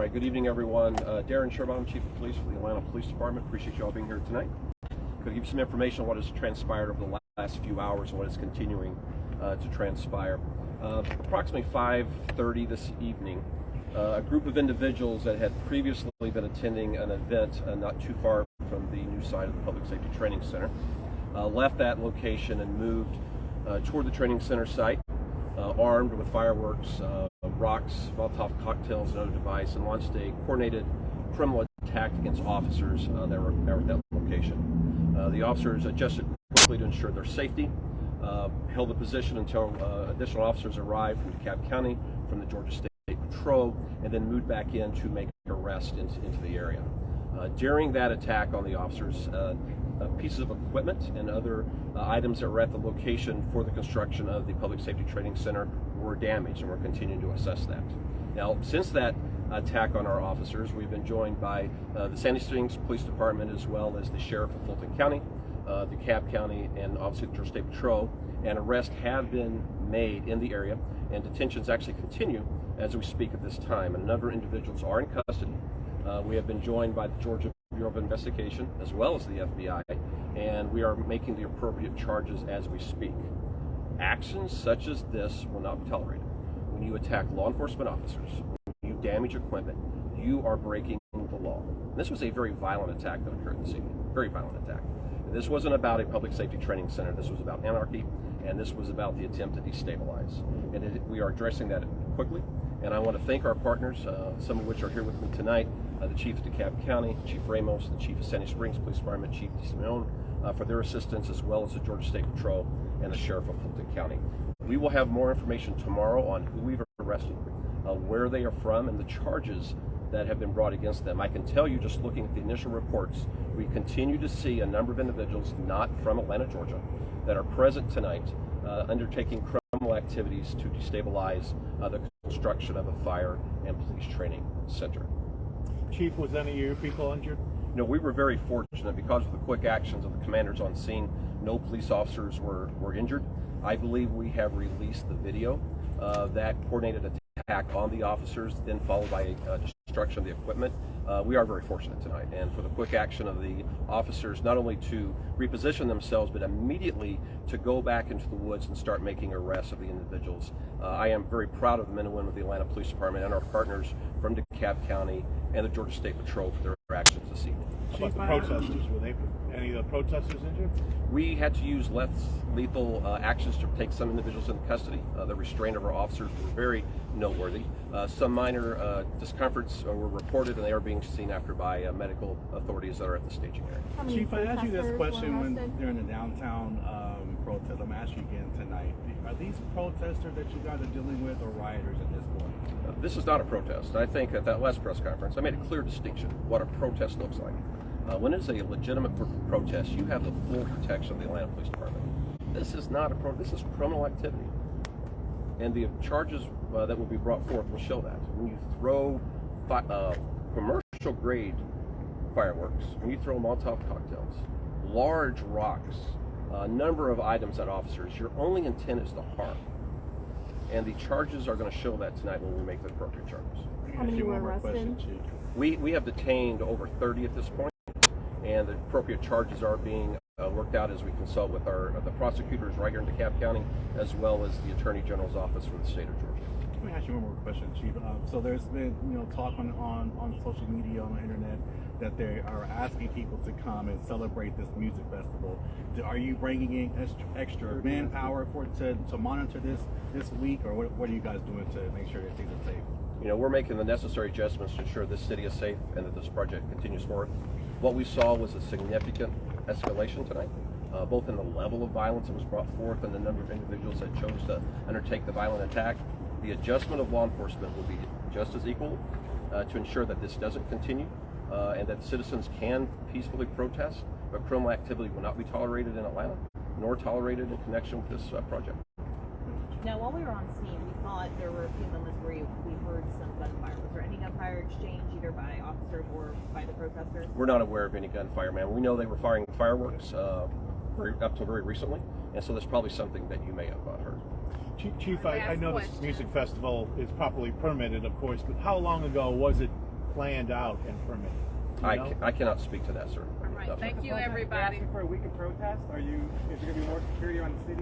All right, good evening, everyone. Darren Sherbaum, Chief of Police for the Atlanta Police Department. Appreciate you all being here tonight. Could give you some information on what has transpired over the last few hours and what is continuing to transpire. Approximately 5:30 this evening, a group of individuals that had previously been attending an event not too far from the new site of the Public Safety Training Center left that location and moved toward the training center site, armed with fireworks, rocks, Molotov cocktails, and other device, and launched a coordinated criminal attack against officers that were at that location. The officers adjusted quickly to ensure their safety, held the position until additional officers arrived from DeKalb County, from the Georgia State Patrol, and then moved back in to make an arrest into the area. During that attack on the officers, pieces of equipment and other items that were at the location for the construction of the Public Safety Training Center were damaged, and we're continuing to assess that. Now, since that attack on our officers, we've been joined by the Sandy Springs Police Department, as well as the Sheriff of Fulton County, DeKalb County, and obviously the Georgia State Patrol, and arrests have been made in the area, and detentions actually continue as we speak at this time, and a number of individuals are in custody. We have been joined by the Georgia Bureau of Investigation, as well as the FBI, and we are making the appropriate charges as we speak. Actions such as this will not be tolerated. When you attack law enforcement officers, when you damage equipment, you are breaking the law. This was a very violent attack that occurred this evening, very violent attack. This wasn't about a public safety training center. This was about anarchy, and this was about the attempt to destabilize. And we are addressing that quickly. And I want to thank our partners, some of which are here with me tonight, the Chief of DeKalb County, Chief Ramos, the Chief of Sandy Springs Police Department, Chief DeSimone, for their assistance, as well as the Georgia State Patrol and the Sheriff of Fulton County. We will have more information tomorrow on who we've arrested, where they are from, and the charges that have been brought against them. I can tell you, just looking at the initial reports, we continue to see a number of individuals not from Atlanta, Georgia, that are present tonight undertaking criminal activities to destabilize the construction of a fire and police training center. Chief, was any of your people injured? No, we were very fortunate because of the quick actions of the commanders on scene. No police officers were injured. I believe we have released the video of that coordinated attack on the officers, then followed by destruction of the equipment. We are very fortunate tonight, and for the quick action of the officers, not only to reposition themselves, but immediately to go back into the woods and start making arrests of the individuals. I am very proud of the men and women of the Atlanta Police Department and our partners from DeKalb County and the Georgia State Patrol for their actions this evening. How about the protesters? Were any of the protesters injured? We had to use lethal actions to take some individuals into custody. The restraint of our officers were very noteworthy. Some minor discomforts were reported, and they are being seen after by medical authorities that are at the staging area. Chief, I asked you this question when during the downtown protest. I'm asking you again tonight. Are these protesters that you guys are dealing with, or rioters at this point? This is not a protest. I think at that last press conference, I made a clear distinction what a protest looks like. When it's a legitimate protest, you have the full protection of the Atlanta Police Department. This is not a protest. This is criminal activity. And the charges that will be brought forth will show that. When you throw commercial-grade fireworks, when you throw Molotov cocktails, large rocks, a number of items at officers, your only intent is to harm. And the charges are going to show that tonight when we make the appropriate charges. How many were arrested? We have detained over 30 at this point, and the appropriate charges are being worked out as we consult with the prosecutors right here in DeKalb County, as well as the Attorney General's office for the state of Georgia. Let me ask you one more question, Chief. So there's been talk on social media, on the internet, that they are asking people to come and celebrate this music festival. Are you bringing in extra manpower to monitor this week, or what are you guys doing to make sure that things are safe? We're making the necessary adjustments to ensure this city is safe and that this project continues forward. What we saw was a significant escalation tonight, both in the level of violence that was brought forth and the number of individuals that chose to undertake the violent attack. The adjustment of law enforcement will be just as equal to ensure that this doesn't continue and that citizens can peacefully protest, but criminal activity will not be tolerated in Atlanta, nor tolerated in connection with this project. Now, while we were on scene, we thought there were a few moments where we heard some gunfire. Was there any gunfire exchange either by officers or by the protesters? We're not aware of any gunfire, ma'am. We know they were firing fireworks up till very recently, and so there's probably something that you may have heard. Chief, I know this music festival is properly permitted, of course, but how long ago was it planned out and permitted? I cannot speak to that, sir. All right. No, sir. Thank you, everybody. For a week of protest, is there going to be more security on the city?